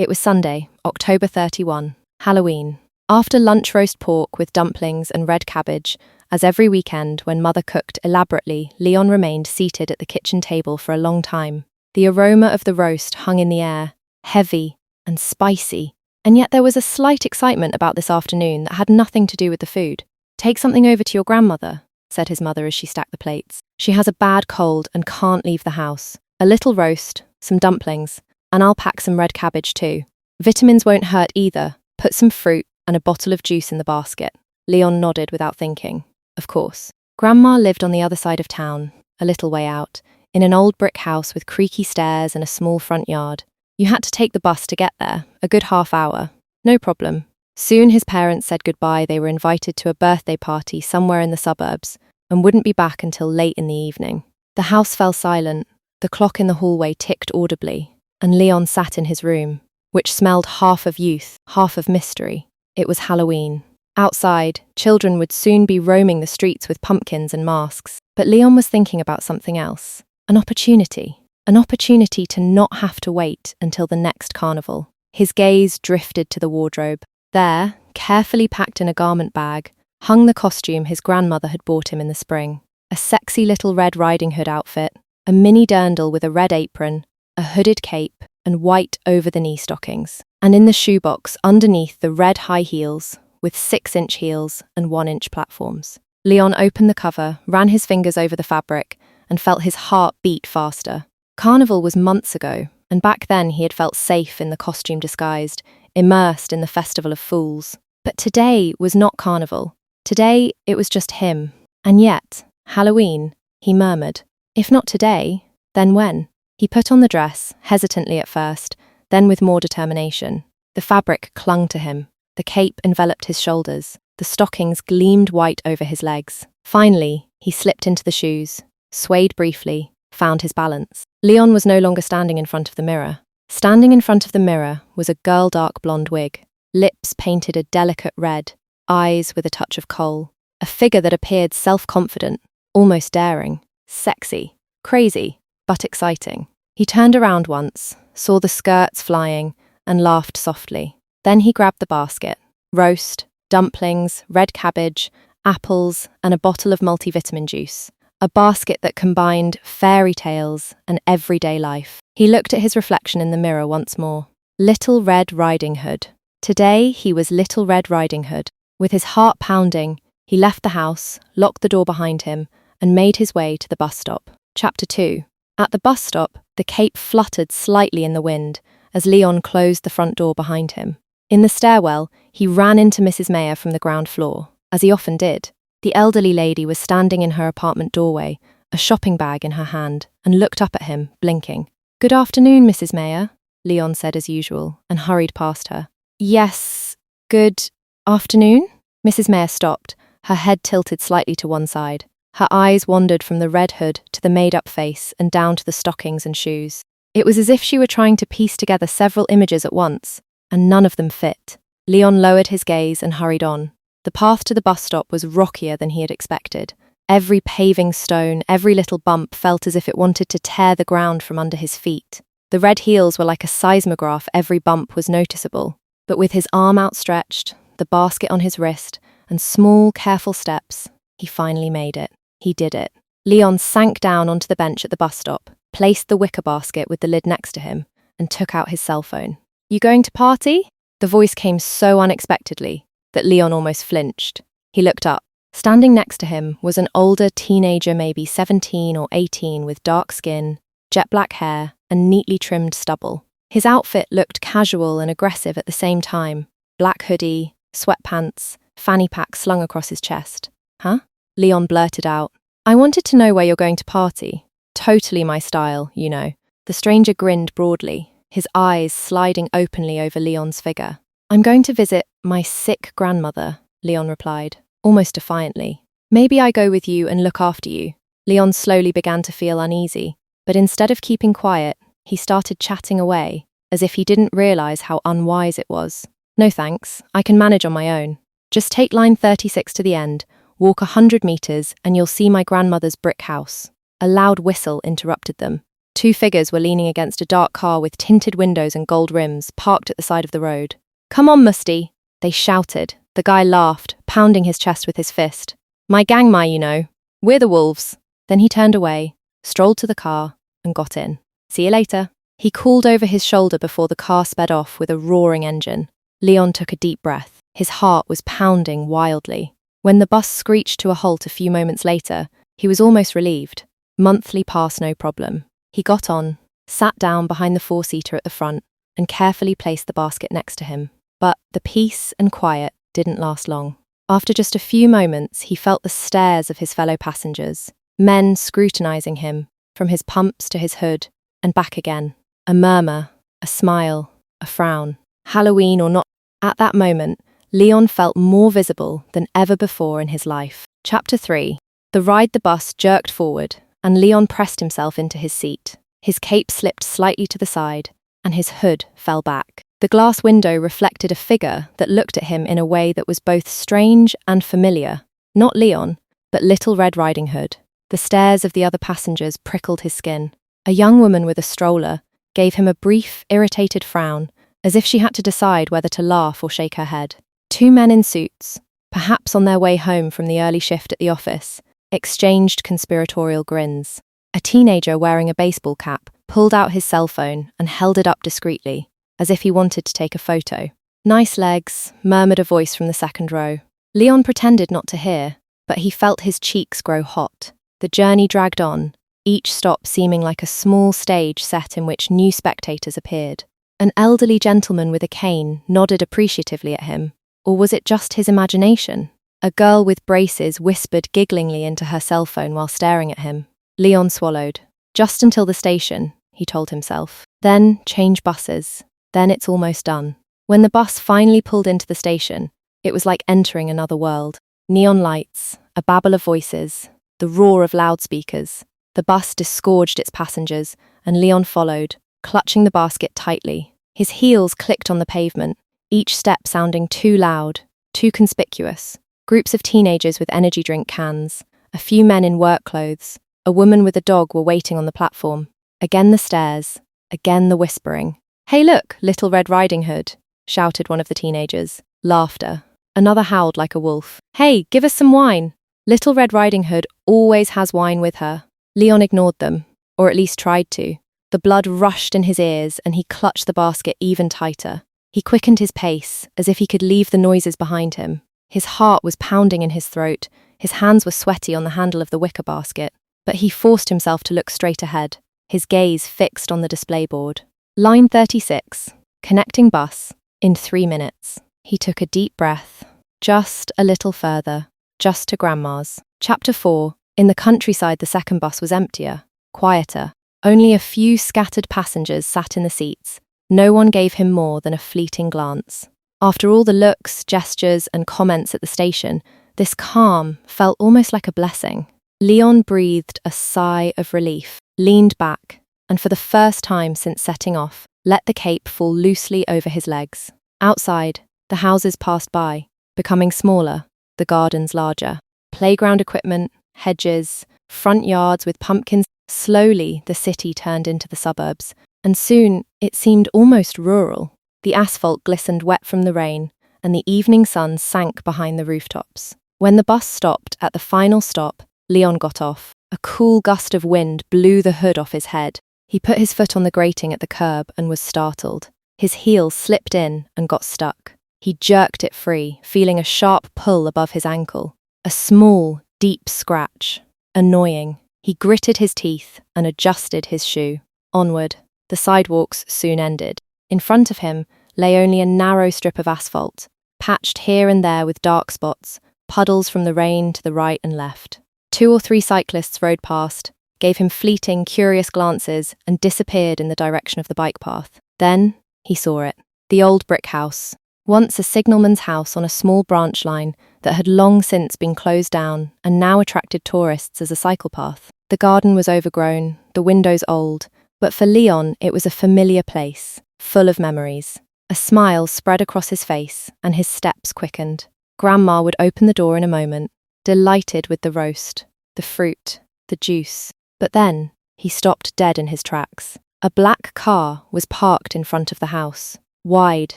It was Sunday, October 31, Halloween. After lunch roast pork with dumplings and red cabbage, as every weekend when Mother cooked elaborately, Leon remained seated at the kitchen table for a long time. The aroma of the roast hung in the air, heavy and spicy, and yet there was a slight excitement about this afternoon that had nothing to do with the food. "Take something over to your grandmother," said his mother as she stacked the plates. "She has a bad cold and can't leave the house. A little roast, some dumplings, and I'll pack some red cabbage too. Vitamins won't hurt either. Put some fruit and a bottle of juice in the basket." Leon nodded without thinking. Of course. Grandma lived on the other side of town, a little way out, in an old brick house with creaky stairs and a small front yard. You had to take the bus to get there, a good half hour. No problem. Soon his parents said goodbye. They were invited to a birthday party somewhere in the suburbs and wouldn't be back until late in the evening. The house fell silent. The clock in the hallway ticked audibly, and Leon sat in his room, which smelled half of youth, half of mystery. It was Halloween. Outside, children would soon be roaming the streets with pumpkins and masks, but Leon was thinking about something else. An opportunity to not have to wait until the next carnival. His gaze drifted to the wardrobe. There, carefully packed in a garment bag, hung the costume his grandmother had bought him in the spring. A sexy little Red Riding Hood outfit, a mini dirndl with a red apron, a hooded cape, and white over-the-knee stockings. And in the shoebox, underneath the red high heels, with 6-inch heels and 1-inch platforms. Leon opened the cover, ran his fingers over the fabric, and felt his heart beat faster. Carnival was months ago, and back then he had felt safe in the costume disguised, immersed in the festival of fools. But today was not carnival. Today, it was just him. And yet, Halloween, he murmured. If not today, then when? He put on the dress, hesitantly at first, then with more determination. The fabric clung to him. The cape enveloped his shoulders. The stockings gleamed white over his legs. Finally, he slipped into the shoes, swayed briefly, found his balance. Leon was no longer standing in front of the mirror. Standing in front of the mirror was a girl dark blonde wig, lips painted a delicate red, eyes with a touch of kohl, a figure that appeared self-confident, almost daring, sexy, crazy, but exciting. He turned around once, saw the skirts flying, and laughed softly. Then he grabbed the basket. Roast, dumplings, red cabbage, apples, and a bottle of multivitamin juice. A basket that combined fairy tales and everyday life. He looked at his reflection in the mirror once more. Little Red Riding Hood. Today he was Little Red Riding Hood. With his heart pounding, he left the house, locked the door behind him, and made his way to the bus stop. Chapter 2. At the bus stop, the cape fluttered slightly in the wind as Leon closed the front door behind him. In the stairwell, he ran into Mrs. Mayer from the ground floor, as he often did. The elderly lady was standing in her apartment doorway, a shopping bag in her hand, and looked up at him, blinking. "Good afternoon, Mrs. Mayer," Leon said as usual, and hurried past her. "Yes, good afternoon?" Mrs. Mayer stopped, her head tilted slightly to one side. Her eyes wandered from the red hood to the made-up face and down to the stockings and shoes. It was as if she were trying to piece together several images at once, and none of them fit. Leon lowered his gaze and hurried on. The path to the bus stop was rockier than he had expected. Every paving stone, every little bump felt as if it wanted to tear the ground from under his feet. The red heels were like a seismograph. Every bump was noticeable. But with his arm outstretched, the basket on his wrist, and small, careful steps, he finally made it. He did it. Leon sank down onto the bench at the bus stop, placed the wicker basket with the lid next to him, and took out his cell phone. "You going to party?" The voice came so unexpectedly that Leon almost flinched. He looked up. Standing next to him was an older teenager, maybe 17 or 18, with dark skin, jet black hair, and neatly trimmed stubble. His outfit looked casual and aggressive at the same time. Black hoodie, sweatpants, fanny pack slung across his chest. "Huh?" Leon blurted out. "I wanted to know where you're going to party. Totally my style, you know." The stranger grinned broadly, his eyes sliding openly over Leon's figure. "I'm going to visit my sick grandmother," Leon replied, almost defiantly. "Maybe I go with you and look after you." Leon slowly began to feel uneasy, but instead of keeping quiet, he started chatting away, as if he didn't realize how unwise it was. "No thanks, I can manage on my own. Just take line 36 to the end, walk 100 meters, and you'll see my grandmother's brick house." A loud whistle interrupted them. Two figures were leaning against a dark car with tinted windows and gold rims, parked at the side of the road. "Come on, Musty," they shouted. The guy laughed, pounding his chest with his fist. "My gang, you know. We're the wolves." Then he turned away, strolled to the car, and got in. "See you later." He called over his shoulder before the car sped off with a roaring engine. Leon took a deep breath. His heart was pounding wildly. When the bus screeched to a halt a few moments later, he was almost relieved. Monthly pass no problem. He got on, sat down behind the four-seater at the front, and carefully placed the basket next to him. But the peace and quiet didn't last long. After just a few moments, he felt the stares of his fellow passengers, men scrutinizing him, from his pumps to his hood, and back again. A murmur, a smile, a frown. Halloween or not, at that moment, Leon felt more visible than ever before in his life. Chapter 3. The bus jerked forward, and Leon pressed himself into his seat. His cape slipped slightly to the side, and his hood fell back. The glass window reflected a figure that looked at him in a way that was both strange and familiar. Not Leon, but Little Red Riding Hood. The stares of the other passengers prickled his skin. A young woman with a stroller gave him a brief, irritated frown, as if she had to decide whether to laugh or shake her head. Two men in suits, perhaps on their way home from the early shift at the office, exchanged conspiratorial grins. A teenager wearing a baseball cap pulled out his cell phone and held it up discreetly, as if he wanted to take a photo. "Nice legs," murmured a voice from the second row. Leon pretended not to hear, but he felt his cheeks grow hot. The journey dragged on, each stop seeming like a small stage set in which new spectators appeared. An elderly gentleman with a cane nodded appreciatively at him. Or was it just his imagination? A girl with braces whispered gigglingly into her cell phone while staring at him. Leon swallowed. Just until the station, he told himself. Then change buses. Then it's almost done. When the bus finally pulled into the station, it was like entering another world. Neon lights, a babble of voices, the roar of loudspeakers. The bus disgorged its passengers, and Leon followed, clutching the basket tightly. His heels clicked on the pavement, each step sounding too loud, too conspicuous. Groups of teenagers with energy drink cans, a few men in work clothes, a woman with a dog were waiting on the platform. Again the stares, again the whispering. "Hey look, Little Red Riding Hood," shouted one of the teenagers. Laughter. Another howled like a wolf. "Hey, give us some wine." Little Red Riding Hood always has wine with her. Leon ignored them, or at least tried to. The blood rushed in his ears and he clutched the basket even tighter. He quickened his pace, as if he could leave the noises behind him. His heart was pounding in his throat, his hands were sweaty on the handle of the wicker basket, but he forced himself to look straight ahead, his gaze fixed on the display board. Line 36, connecting bus, in 3 minutes. He took a deep breath, just a little further, just to Grandma's. Chapter 4, in the countryside the second bus was emptier, quieter. Only a few scattered passengers sat in the seats. No one gave him more than a fleeting glance. After all the looks, gestures, and comments at the station, this calm felt almost like a blessing. Leon breathed a sigh of relief, leaned back, and for the first time since setting off, let the cape fall loosely over his legs. Outside, the houses passed by, becoming smaller, the gardens larger. Playground equipment, hedges, front yards with pumpkins. Slowly, the city turned into the suburbs, and soon it seemed almost rural. The asphalt glistened wet from the rain, and the evening sun sank behind the rooftops. When the bus stopped at the final stop, Leon got off. A cool gust of wind blew the hood off his head. He put his foot on the grating at the curb and was startled. His heel slipped in and got stuck. He jerked it free, feeling a sharp pull above his ankle. A small, deep scratch. Annoying. He gritted his teeth and adjusted his shoe. Onward. The sidewalks soon ended. In front of him lay only a narrow strip of asphalt, patched here and there with dark spots, puddles from the rain to the right and left. 2 or 3 cyclists rode past, gave him fleeting, curious glances, and disappeared in the direction of the bike path. Then he saw it. The old brick house. Once a signalman's house on a small branch line that had long since been closed down and now attracted tourists as a cycle path. The garden was overgrown, the windows old, but for Leon it was a familiar place, full of memories. A smile spread across his face and his steps quickened. Grandma would open the door in a moment, delighted with the roast, the fruit, the juice. But then He stopped dead in his tracks. A black car was parked in front of the house, wide,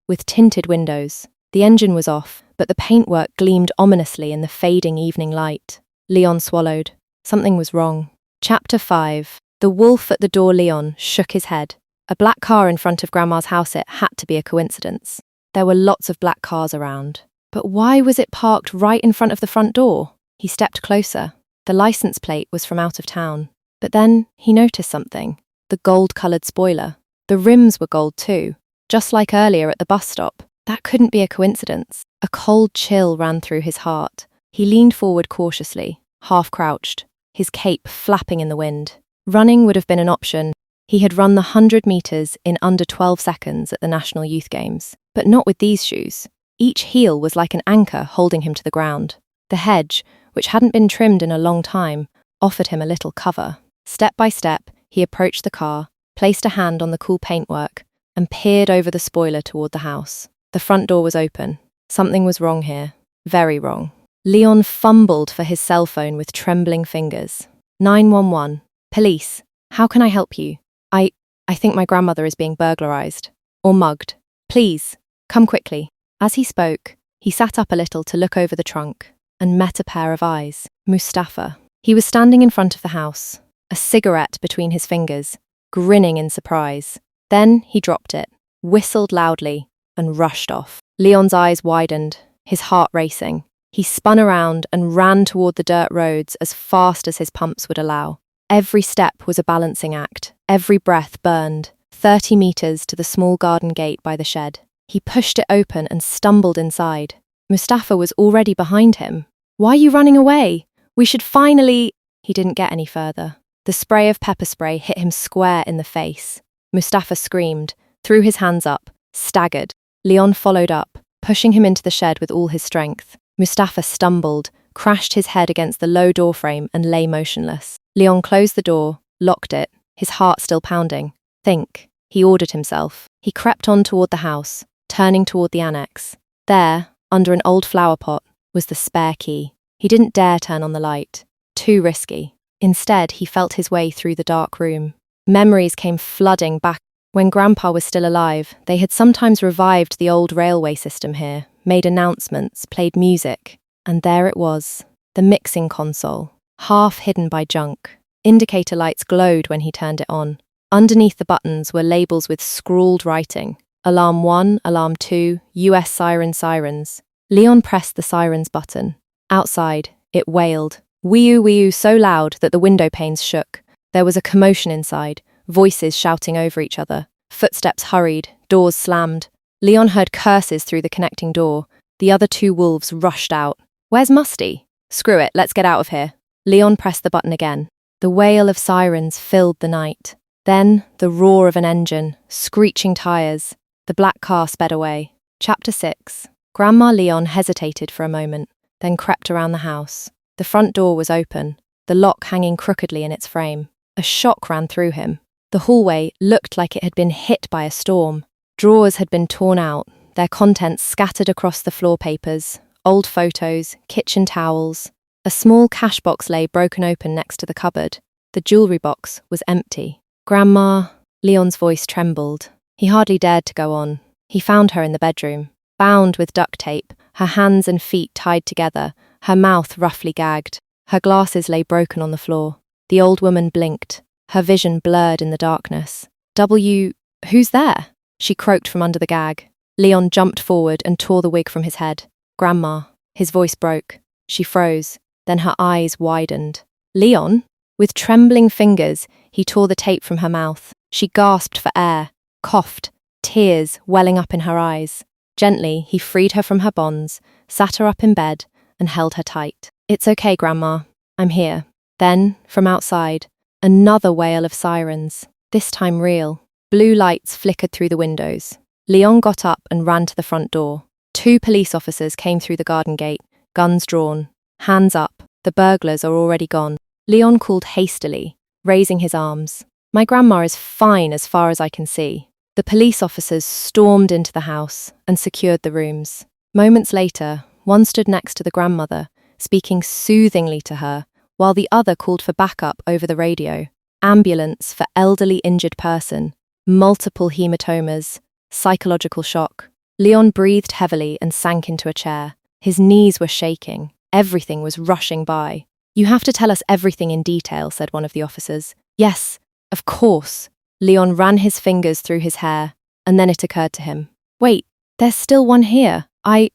with tinted windows. The engine was off, but the paintwork gleamed ominously in the fading evening light. Leon swallowed. Something was wrong. Chapter 5. The wolf at the door. Leon shook his head. A black car in front of Grandma's house, it had to be a coincidence. There were lots of black cars around. But why was it parked right in front of the front door? He stepped closer. The license plate was from out of town. But then he noticed something. The gold-coloured spoiler. The rims were gold too, just like earlier at the bus stop. That couldn't be a coincidence. A cold chill ran through his heart. He leaned forward cautiously, half crouched, his cape flapping in the wind. Running would have been an option. He had run the 100 metres in under 12 seconds at the National Youth Games, but not with these shoes. Each heel was like an anchor holding him to the ground. The hedge, which hadn't been trimmed in a long time, offered him a little cover. Step by step, he approached the car, placed a hand on the cool paintwork, and peered over the spoiler toward the house. The front door was open. Something was wrong here. Very wrong. Leon fumbled for his cell phone with trembling fingers. 911. Police. How can I help you? I think my grandmother is being burglarized. Or mugged. Please, come quickly. As he spoke, he sat up a little to look over the trunk and met a pair of eyes. Mustafa. He was standing in front of the house, a cigarette between his fingers, grinning in surprise. Then he dropped it, whistled loudly, and rushed off. Leon's eyes widened, his heart racing. He spun around and ran toward the dirt roads as fast as his pumps would allow. Every step was a balancing act. Every breath burned. 30 metres to the small garden gate by the shed. He pushed it open and stumbled inside. Mustafa was already behind him. Why are you running away? We should finally... He didn't get any further. The spray of pepper spray hit him square in the face. Mustafa screamed, threw his hands up, staggered. Leon followed up, pushing him into the shed with all his strength. Mustafa stumbled, crashed his head against the low doorframe and lay motionless. Leon closed the door, locked it, his heart still pounding. Think, he ordered himself. He crept on toward the house, turning toward the annex. There, under an old flower pot, was the spare key. He didn't dare turn on the light. Too risky. Instead, he felt his way through the dark room. Memories came flooding back. When Grandpa was still alive, they had sometimes revived the old railway system here, made announcements, played music. And there it was, the mixing console, half hidden by junk. Indicator lights glowed when he turned it on. Underneath the buttons were labels with scrawled writing. Alarm 1, Alarm 2, US sirens. Leon pressed the sirens button. Outside, it wailed. Wee-oo so loud that the window panes shook. There was a commotion inside, voices shouting over each other. Footsteps hurried, doors slammed. Leon heard curses through the connecting door. The other two wolves rushed out. Where's Musty? Screw it, let's get out of here. Leon pressed the button again. The wail of sirens filled the night. Then the roar of an engine, screeching tires. The black car sped away. Chapter 6. Grandma Leon hesitated for a moment, then crept around the house. The front door was open, the lock hanging crookedly in its frame. A shock ran through him. The hallway looked like it had been hit by a storm. Drawers had been torn out, their contents scattered across the floor papers, old photos, kitchen towels. A small cash box lay broken open next to the cupboard. The jewellery box was empty. Grandma, Leon's voice trembled. He hardly dared to go on. He found her in the bedroom, bound with duct tape, her hands and feet tied together, her mouth roughly gagged. Her glasses lay broken on the floor. The old woman blinked, her vision blurred in the darkness. Who's there? She croaked from under the gag. Leon jumped forward and tore the wig from his head. Grandma. His voice broke. She froze. Then her eyes widened. Leon? With trembling fingers, he tore the tape from her mouth. She gasped for air, coughed, tears welling up in her eyes. Gently, he freed her from her bonds, sat her up in bed, and held her tight. It's okay, Grandma. I'm here. Then, from outside, another wail of sirens, this time real. Blue lights flickered through the windows. Leon got up and ran to the front door. 2 police officers came through the garden gate, guns drawn. Hands up, the burglars are already gone. Leon called hastily, raising his arms. My grandma is fine as far as I can see. The police officers stormed into the house and secured the rooms. Moments later, one stood next to the grandmother, speaking soothingly to her, while the other called for backup over the radio. ambulance for elderly injured person, multiple hematomas, psychological shock. Leon breathed heavily and sank into a chair. His knees were shaking. Everything was rushing by. "You have to tell us everything in detail," said one of the officers. "Yes, of course." Leon ran his fingers through his hair, and then it occurred to him. "Wait, there's still one here. I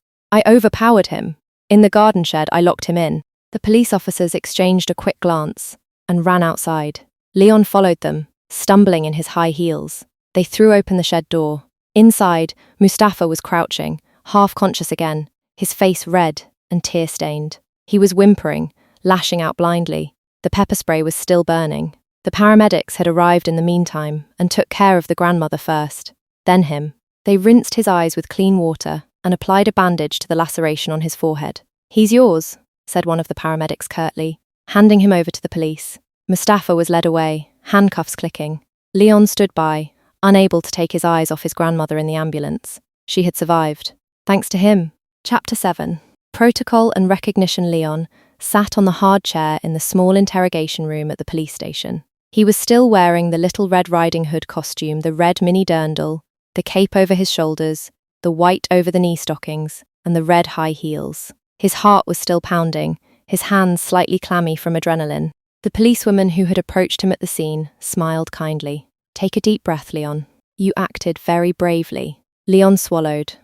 overpowered him. In the garden shed, I locked him in." The police officers exchanged a quick glance and ran outside. Leon followed them, stumbling in his high heels. They threw open the shed door. Inside, Mustafa was crouching, half conscious again, his face red and tear-stained. He was whimpering, lashing out blindly. The pepper spray was still burning. The paramedics had arrived in the meantime and took care of the grandmother first, then him. They rinsed his eyes with clean water and applied a bandage to the laceration on his forehead. "He's yours," said one of the paramedics curtly, handing him over to the police. Mustafa was led away, handcuffs clicking. Leon stood by, unable to take his eyes off his grandmother in the ambulance. She had survived. Thanks to him. Chapter 7. Protocol and Recognition. Leon sat on the hard chair in the small interrogation room at the police station. He was still wearing the Little Red Riding Hood costume, the red mini dirndl, the cape over his shoulders, the white over-the-knee stockings, and the red high heels. His heart was still pounding, his hands slightly clammy from adrenaline. The policewoman who had approached him at the scene smiled kindly. "Take a deep breath, Leon. You acted very bravely." Leon swallowed.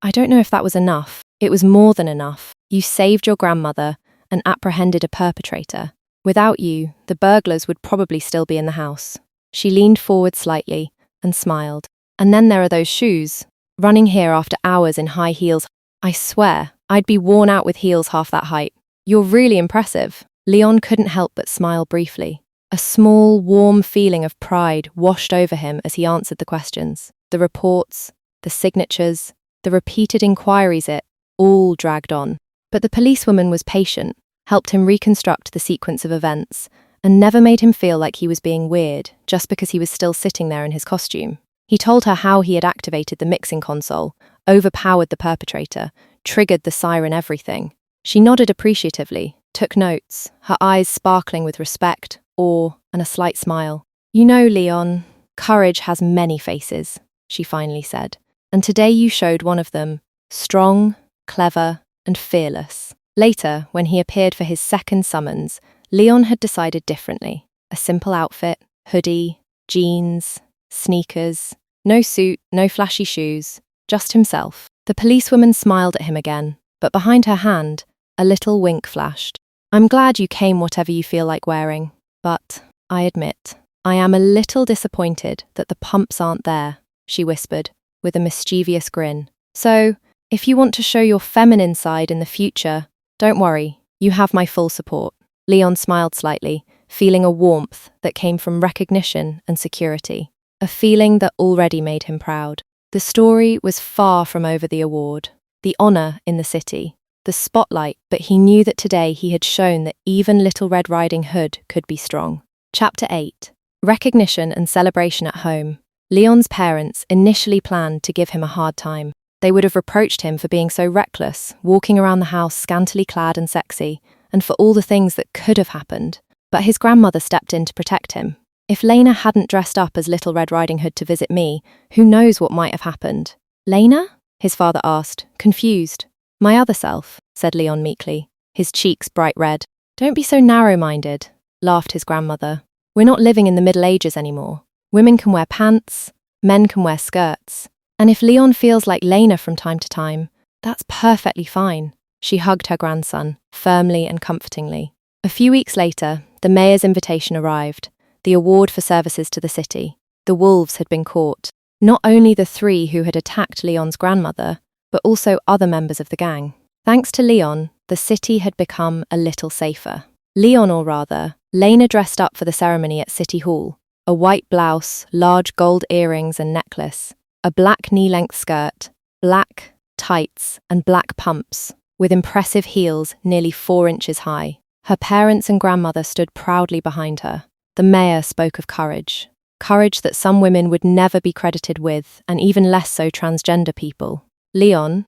I don't know if that was enough. It was more than enough. You saved your grandmother and apprehended a perpetrator. Without you, the burglars would probably still be in the house." She leaned forward slightly and smiled. "And then there are those shoes. Running here after hours in high heels. I swear, I'd be worn out with heels half that height. You're really impressive." Leon couldn't help but smile briefly. A small, warm feeling of pride washed over him as he answered the questions. The reports, the signatures, the repeated inquiries, it all dragged on. But the policewoman was patient, helped him reconstruct the sequence of events, and never made him feel like he was being weird just because he was still sitting there in his costume. He told her how he had activated the mixing console, overpowered the perpetrator, triggered the siren, everything. She nodded appreciatively, took notes, her eyes sparkling with respect, awe, and a slight smile. "You know, Leon, courage has many faces," she finally said. "And today you showed one of them, strong, clever, and fearless." Later, when he appeared for his second summons, Leon had decided differently. A simple outfit, hoodie, jeans, sneakers, no suit, no flashy shoes, just himself. The policewoman smiled at him again, but behind her hand, a little wink flashed. "I'm glad you came, whatever you feel like wearing, but I admit, I am a little disappointed that the pumps aren't there," she whispered, with a mischievous grin. "So, if you want to show your feminine side in the future, don't worry, you have my full support." Leon smiled slightly, feeling a warmth that came from recognition and security, a feeling that already made him proud. The story was far from over the award, the honour in the city, the spotlight, but he knew that today he had shown that even Little Red Riding Hood could be strong. Chapter 8. Recognition and celebration at home. Leon's parents initially planned to give him a hard time. They would have reproached him for being so reckless, walking around the house scantily clad and sexy, and for all the things that could have happened. But his grandmother stepped in to protect him. If Lena hadn't dressed up as Little Red Riding Hood to visit me, who knows what might have happened? "Lena?" his father asked, confused. "My other self," said Leon meekly, his cheeks bright red. "Don't be so narrow-minded," laughed his grandmother. "We're not living in the Middle Ages anymore. Women can wear pants, men can wear skirts. And if Leon feels like Lena from time to time, that's perfectly fine." She hugged her grandson, firmly and comfortingly. A few weeks later, the mayor's invitation arrived, the award for services to the city. The wolves had been caught. Not only the three who had attacked Leon's grandmother, but also other members of the gang. Thanks to Leon, the city had become a little safer. Leon, or rather, Lena dressed up for the ceremony at City Hall. A white blouse, large gold earrings and necklace, a black knee-length skirt, black tights and black pumps, with impressive heels nearly 4 inches high. Her parents and grandmother stood proudly behind her. The mayor spoke of courage. Courage that some women would never be credited with, and even less so transgender people. Lena,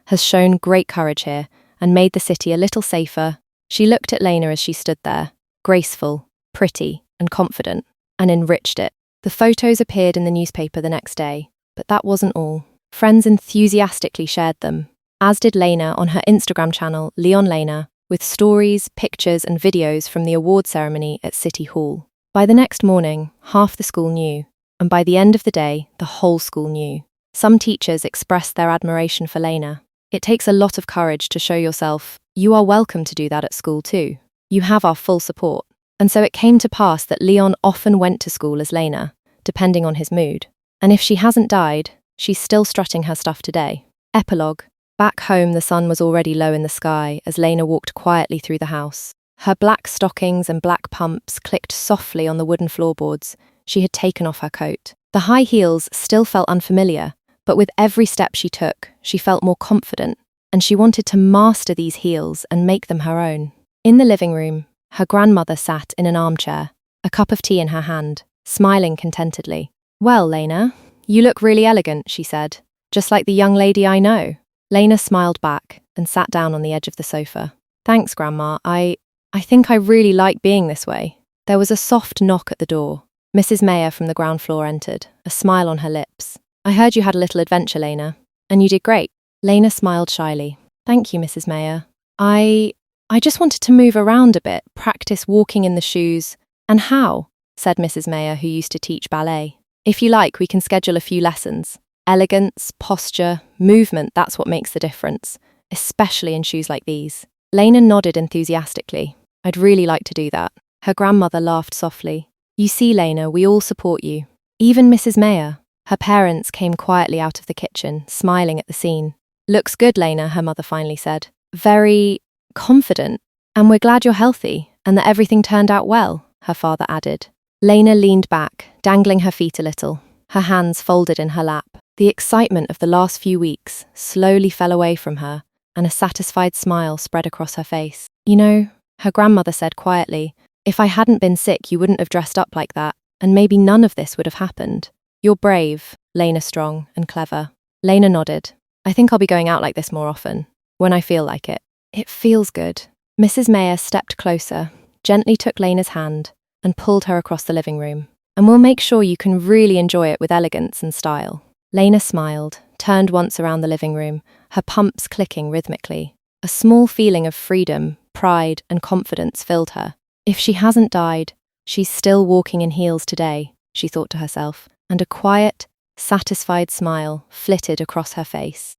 has shown great courage here and made the city a little safer. She looked at Lena as she stood there, graceful, pretty and confident, and enriched it. The photos appeared in the newspaper the next day, but that wasn't all. Friends enthusiastically shared them, as did Lena on her Instagram channel, Leon Lena, with stories, pictures, and videos from the award ceremony at City Hall. By the next morning, half the school knew, and by the end of the day, the whole school knew. Some teachers expressed their admiration for Lena. It takes a lot of courage to show yourself. You are welcome to do that at school too. You have our full support. And so it came to pass that Leon often went to school as Lena, depending on his mood. And if she hasn't died, she's still strutting her stuff today. Epilogue. Back home, the sun was already low in the sky as Lena walked quietly through the house. Her black stockings and black pumps clicked softly on the wooden floorboards. She had taken off her coat. The high heels still felt unfamiliar, but with every step she took, she felt more confident, and she wanted to master these heels and make them her own. In the living room, her grandmother sat in an armchair, a cup of tea in her hand, smiling contentedly. "Well, Lena, you look really elegant," she said, "just like the young lady I know." Lena smiled back and sat down on the edge of the sofa. "Thanks, Grandma. I think I really like being this way." There was a soft knock at the door. Mrs. Mayer from the ground floor entered, a smile on her lips. "I heard you had a little adventure, Lena, and you did great." Lena smiled shyly. "Thank you, Mrs. Mayer. I just wanted to move around a bit, practice walking in the shoes." "And how?" said Mrs. Mayer, who used to teach ballet. "If you like, we can schedule a few lessons. Elegance, posture, movement, that's what makes the difference, especially in shoes like these." Lena nodded enthusiastically. "I'd really like to do that." Her grandmother laughed softly. "You see, Lena, we all support you. Even Mrs. Mayer." Her parents came quietly out of the kitchen, smiling at the scene. "Looks good, Lena," her mother finally said. "Very confident. And we're glad you're healthy, and that everything turned out well," her father added. Lena leaned back, dangling her feet a little, her hands folded in her lap. The excitement of the last few weeks slowly fell away from her, and a satisfied smile spread across her face. "You know," her grandmother said quietly, "if I hadn't been sick, you wouldn't have dressed up like that, and maybe none of this would have happened. You're brave, Lena, strong and clever." Lena nodded. "I think I'll be going out like this more often, when I feel like it. It feels good." Mrs. Mayer stepped closer, gently took Lena's hand, and pulled her across the living room. "And we'll make sure you can really enjoy it with elegance and style." Lena smiled, turned once around the living room, her pumps clicking rhythmically. A small feeling of freedom, pride, and confidence filled her. If she hasn't died, she's still walking in heels today, she thought to herself, and a quiet, satisfied smile flitted across her face.